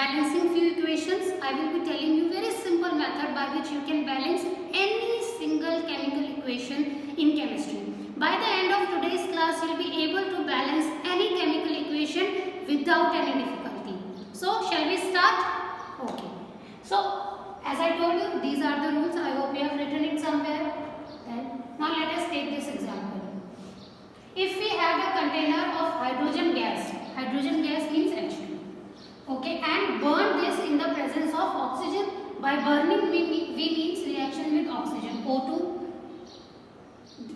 balancing few equations. I will be telling you very simple method by which you can balance any single chemical equation in chemistry. By the end of today's class, you will be able to balance any chemical equation without any difficulty. So shall we start? Okay. So as I told you, these are the rules. I hope you have written it somewhere. Then now let us take this example. If we have a container of hydrogen gas means H2, okay, and burn this in the presence of oxygen. By burning we means reaction with oxygen, O2.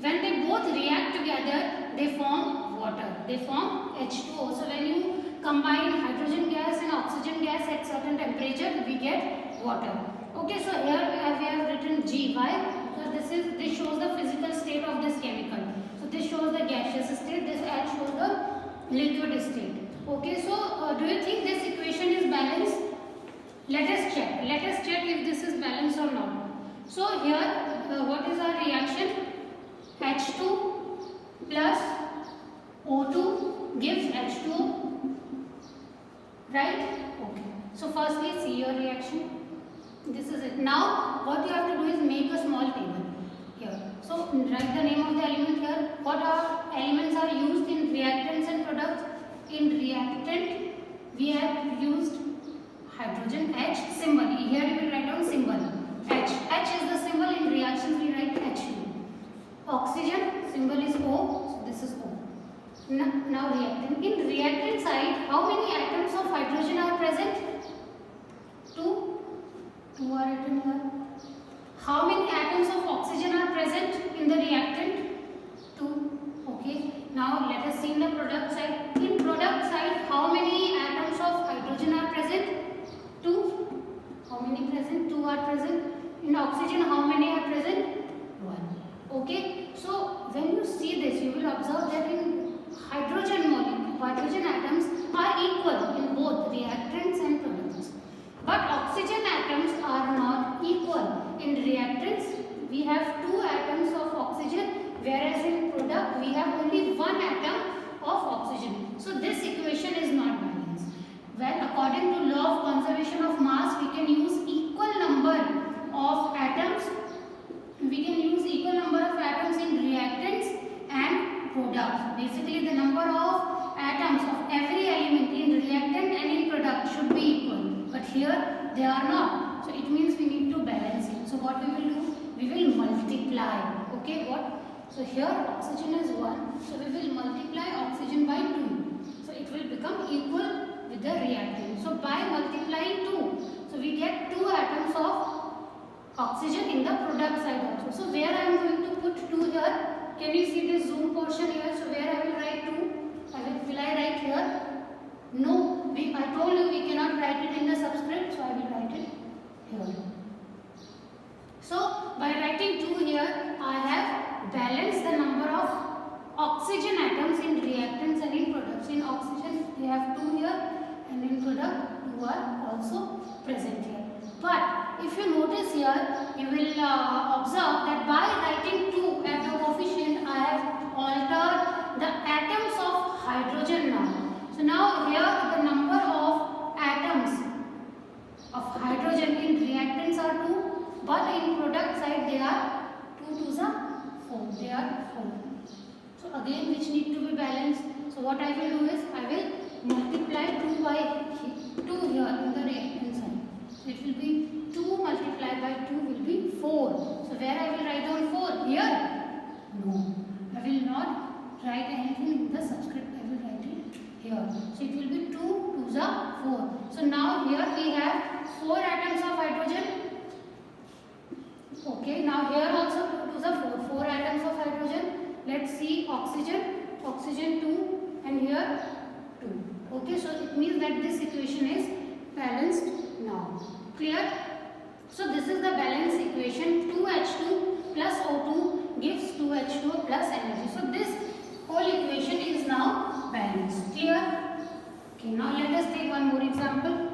When they both react together, they form water, they form H2O. So when you combine hydrogen gas and oxygen gas at certain temperature, we get water. Okay, so here we have written G. Why? Because this shows the physical state of this chemical. So this shows the gaseous state, this L shows the liquid state. Okay, so do you think this equation is balanced? Let us check. Let us check if this is balanced or not. So here, what is our reaction? H2 plus O2 gives H2O, right? Okay. So firstly, see your reaction. This is it. Now, what you have to do is make a small table here. So write the name of the element here. What elements are used in reactants and products? In reactant, we have used hydrogen H symbol. Here you will write down symbol H. H is the symbol. In reactions we write H2. Oxygen symbol is O. So this is O. Now reactant. In reactant side, how many atoms of hydrogen are present? 2. 2 are written here. How many atoms of oxygen are present in the reactant? 2. Okay. Now let us see in the product side. In product side, how many atoms of hydrogen are present? 2. How many present? 2 are present. In oxygen, how many are present? 1. Okay. So when you see this, you will observe that in hydrogen atoms are equal in both reactants and products. But oxygen atoms are not equal. In reactants, we have 2 atoms of oxygen, whereas in product, we have only 1 atom of oxygen. So this equation is not balanced. Well, according to law of conservation of mass, we can use equal number of atoms. We can use equal number of atoms in reactants and products. Basically, the number of atoms of every element in reactant and in product should be equal. But here they are not. So it means we need to balance it. So what we will do? We will multiply. Okay, what? So here oxygen is 1. So we will multiply oxygen by 2. So it will become equal with the reactant. So by multiplying 2, so we get 2 atoms of oxygen in the product side also. So where I am going to put 2 here? Can you see this zoom portion here? So where I will write 2? Will I write here? No. I told you we cannot write it in the subscript. So I will write it here. So by writing 2 here, I have balanced the number of oxygen atoms in reactants and in products. In oxygen we have 2 here, and in product 2 are also present here. But if you notice here, you will observe that by writing 2 at the coefficient, I have altered the atoms of hydrogen now. So now here the number of atoms of hydrogen in reactants are 2, but in product side they are 2 2s are 4. They are 4. So again, which need to be balanced. So what I will do is I will multiply 2 by 2 here in the reactant side. So it will be 2 multiplied by 2 will be 4. So where I will write down 4? Here? No. I will not write anything in the subscript. I will write it here. So it will be 2 2s are 4. So now here we have 4 atoms of hydrogen. Okay. Now here also 2 2s are 4. 4 atoms of hydrogen. Let's see oxygen. Oxygen 2 and here 2. Okay. So it means that this equation is balanced now. Clear? So this is the balance equation. 2H2 plus O2 gives 2H2 plus energy. So this whole equation is now balanced. Clear? Okay, now let us take one more example.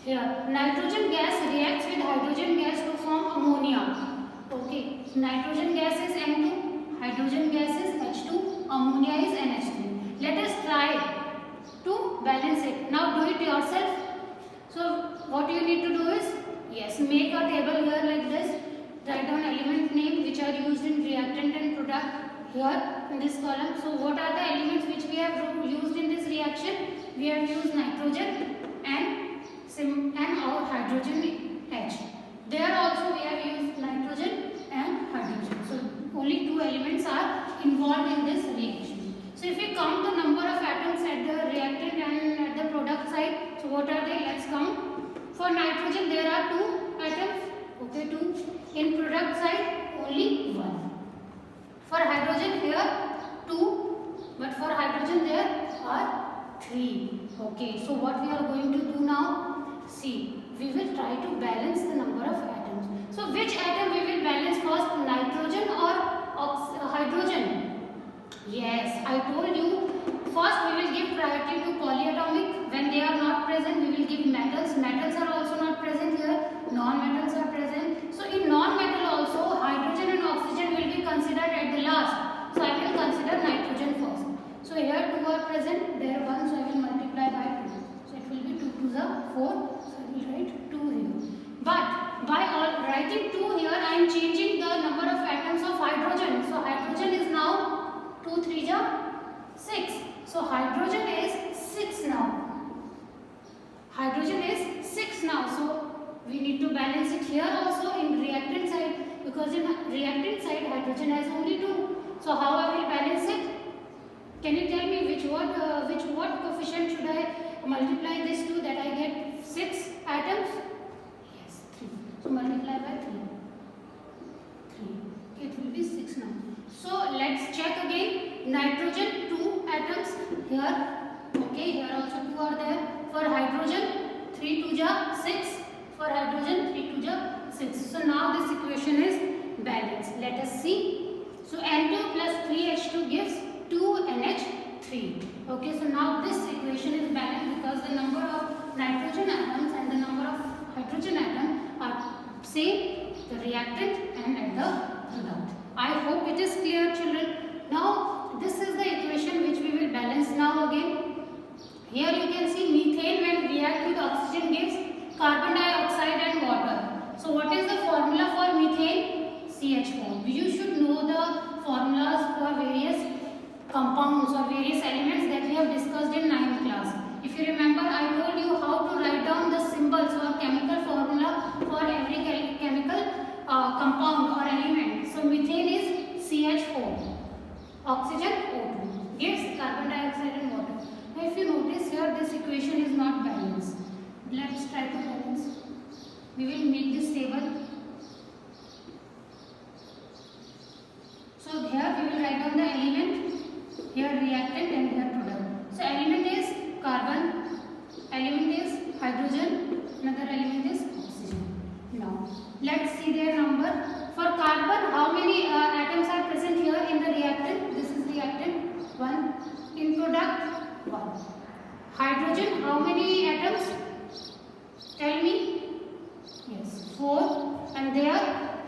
Here, nitrogen gas reacts with hydrogen gas to form ammonia. Okay, so nitrogen gas is N2, hydrogen gas is H2, ammonia is NH3. Let us try to balance it. Now do it yourself. So what you need to do is, yes, make a table here like this. Write down element name which are used in reactant and product here in this column. So what are the elements which we have used in this reaction? We have used nitrogen and our hydrogen H. There also we have used nitrogen and hydrogen. So only 2 elements are involved in this reaction. So if we count the number of atoms at the reactant and at the product side, so what are they? Let's count. For nitrogen there are 2 atoms. Okay, 2. In product side only 1. For hydrogen here 2, but for hydrogen there are 3. Okay, so what we are going to do now? See, we will try to balance the number of atoms. So which atom we will balance first, nitrogen or hydrogen? Yes, I told you, first we will give priority to polyatomic. When they are not present, we will give metals. Metals are also not present here. Non-metals are present. So in non-metal also, hydrogen and oxygen will be considered at the last. So I will consider nitrogen first. So here 2 are present, there 1, so I will multiply by 2. So it will be 2 to the 4. So I will write 2 here. But by writing 2 here, I am changing the number of atoms of hydrogen. So hydrogen is now 2 3 6. So hydrogen is 6 now. Hydrogen is 6 now. So we need to balance it here also in reactant side, because in reactant side hydrogen has only 2. So how I will balance it? Can you tell me which what coefficient should I multiply this to that I get 6 atoms? Yes, 3. So multiply by 3. 3. It will be 6 now. So let's check again. Nitrogen 2 atoms here. Okay, here also 2 are there. For hydrogen 3 2 6. For hydrogen 3 2 6. So now this equation is balanced. Let us see. So N2 plus 3H2 gives 2NH3. Okay, so now this equation is balanced because the number of nitrogen atoms and the number of hydrogen atoms are same, the reactant and at the product. I hope it is clear, children. Now this is the equation which we will balance now again. Here you can see methane when react with oxygen gives carbon dioxide and water. So what is the formula for methane? CH4. You should know the formulas for various compounds or various elements that we have discussed in 9th class. If you remember, I told you how to write down the symbols or chemical formula for every chemical compound or element. So methane is CH4. Oxygen O2 gives carbon dioxide and water. Now if you notice here, this equation is not balanced. Let's try to balance. We will make this table. So here we will write down the element, here reactant and here product. So element is carbon, element is hydrogen, another element is oxygen. Now let's see their number. For carbon, how many atoms are present here in the reactant? This is reactant 1. In product 1. Hydrogen, how many atoms? Tell me. Yes, 4. And there,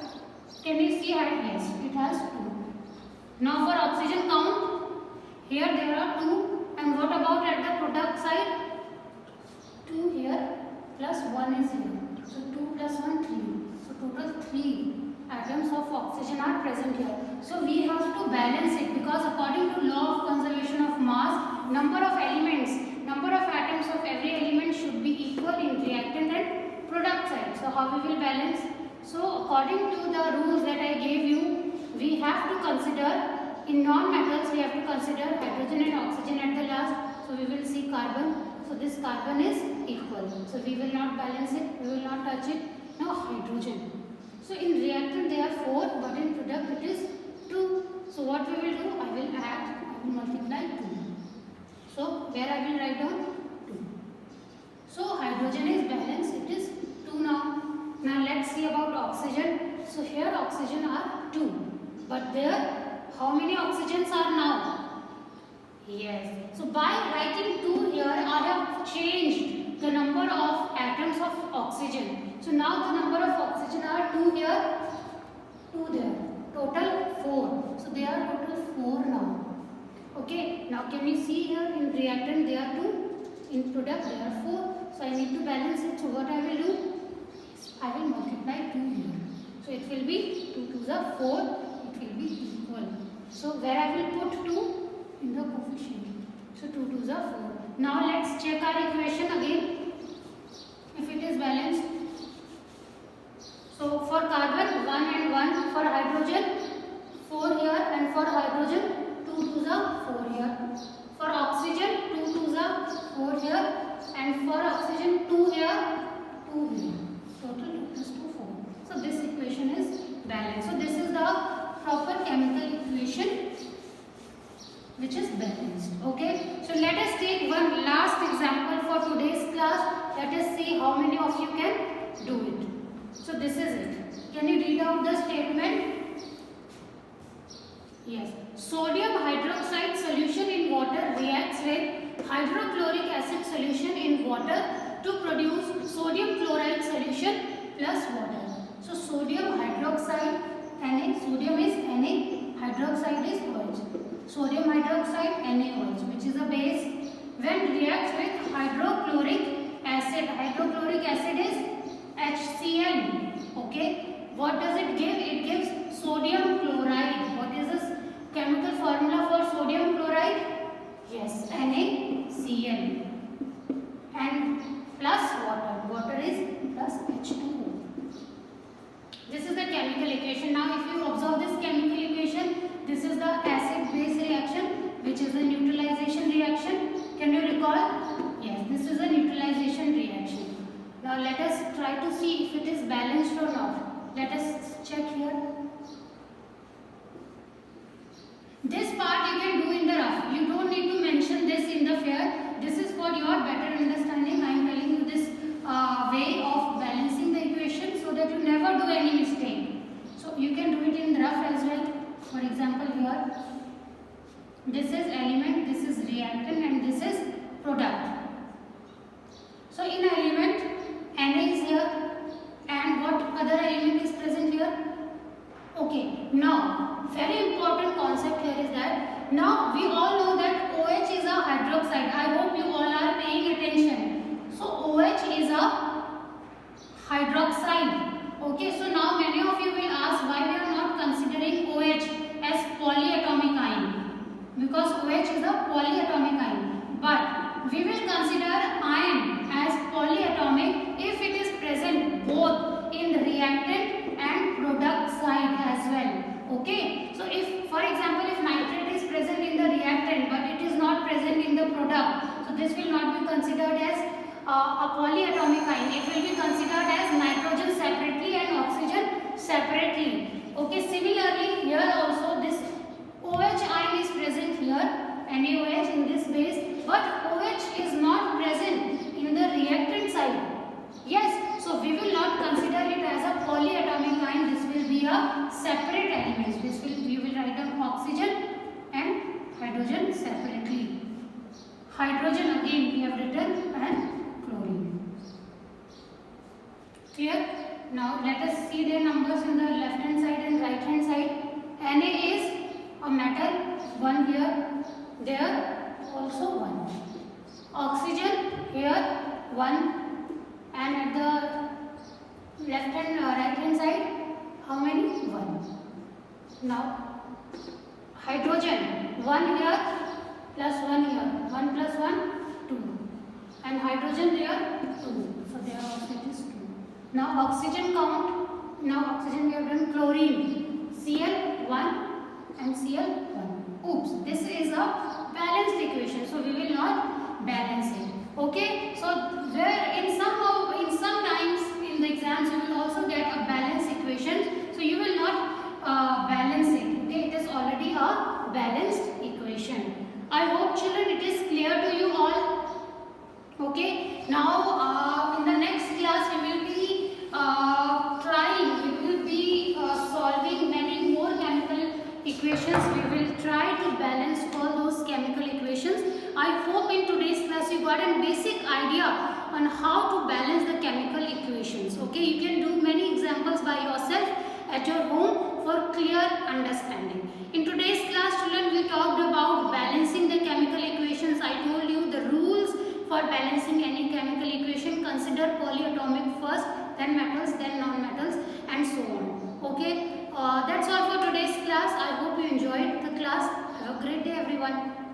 can you see? Yes, it has 2. Now for oxygen count, here there are 2. And what about at the product side? 2 here plus 1 is here. So 2 plus 1, 3. So total 3 atoms of oxygen are present here. So we have to balance it because according to law of conservation of mass, number of elements, number of atoms of every element should be equal in reactant and product side. So how we will balance? So according to the rules that I gave you, we have to consider in non-metals, we have to consider hydrogen and oxygen at the last. So we will see carbon. So this carbon is equal. So we will not balance it, we will not touch it. Now hydrogen. So in reactant they are 4, but in product it is 2. So what we will do? I will add, I will multiply 2. So where I will write down 2. So hydrogen is balanced, it is 2 now. Now let's see about oxygen. So here oxygen are 2. But there, how many oxygens are now? Yes. So by writing 2 here, I have changed the number of atoms of oxygen. So now the number of oxygen are 2 here, 2 there. Total 4. So they are total 4 now. Okay. Now can you see here in reactant they are 2, in product they are 4. So I need to balance it. So it will be 2 2s are 4, it will be equal. So where I will put 2? In the coefficient. So 2 2s are 4. Now let's check our equation again if it is balanced. So for carbon 1 and 1, for hydrogen 4 here, and for hydrogen 2 2s are 4 here. For oxygen 2 2s are 4 here, and for oxygen 2 here, 2 here. Total 2 plus 2 4. So this equation is balanced. So this is the proper chemical equation which is balanced. Okay. So let us take one last example for today's class. Let us see how many of you can do it. So this is it. Can you read out the statement? Yes. Sodium hydroxide solution in water reacts with hydrochloric acid solution in water to produce sodium chloride solution plus water. So sodium hydroxide Na, sodium is Na, hydroxide is OH. Sodium hydroxide NaOH, which is a base, when reacts with hydrochloric acid is HCl. Okay, what does it give? It gives sodium chloride. What is this chemical formula for sodium chloride? Yes, NaCl, and plus water. Water is plus H2O. This is the chemical equation. Now if you observe this chemical equation, this is the acid base reaction, which is a neutralization reaction. Can you recall? Yes, this is a neutralization reaction. Now let us try to see if it is balanced or not. Let us check here. This part you can do in the rough. You don't need to mention this in the fair. This is for your better understanding. I am telling you this way of balancing the equation so that you never do any mistake. So you can do it in rough as well. For example, here this is element, this is reactant, and this is product. So in element, Na is here, and what other element is present here? Okay, now very important concept here is that now we all know that OH is a hydroxide. I hope you all are paying attention. So OH is a hydroxide. Okay, so now many of you will ask why we are not considering OH as polyatomic ion, because OH is a polyatomic ion, but we will consider ion as polyatomic if it is present both in the reactant and product side as well. Okay, so if for example if nitrate is present in the reactant but it is not present in the product, so this will not be considered as a polyatomic ion. It will be considered as nitrogen separately and oxygen separately. Okay, similarly here also this OH ion is present here, NaOH in this base, but OH is not present in the reactant side. Yes, so we will not consider it as a polyatomic ion. This will be a separate element. This will, we will write down oxygen and hydrogen separately. Hydrogen again we have written and chlorine. Clear? Now let us see their numbers in the left hand side and right hand side. Na is a metal, 1 here, there also 1. Oxygen here 1, and at the left hand right hand side how many? 1. Now hydrogen 1 here plus 1 here, 1 plus 1 2, and hydrogen there 2, so there also it is 2. Now oxygen count. Now oxygen we have done. Chlorine, Cl 1 and Cl 1. Oops, this is a balanced equation, so we will not balance it. Okay, so where in some times in the exams you will also get a balanced equation, so you will not balance it. Okay, it is already a balanced equation. I hope children it is clear to you all. Okay, now in the next class we will be solving many more chemical equations. We will try to balance all those chemical equations. I hope in today's class you got a basic idea on how to balance the chemical equations. Okay, you can do many examples by yourself at your home for clear understanding. In today's class, children, we talked about balancing the chemical equations. I told you the rules for balancing any chemical equation. Consider polyatomic first, then metals, then non-metals, and so on. Okay, That's all for today's class. I hope you enjoyed the class. Have a great day everyone.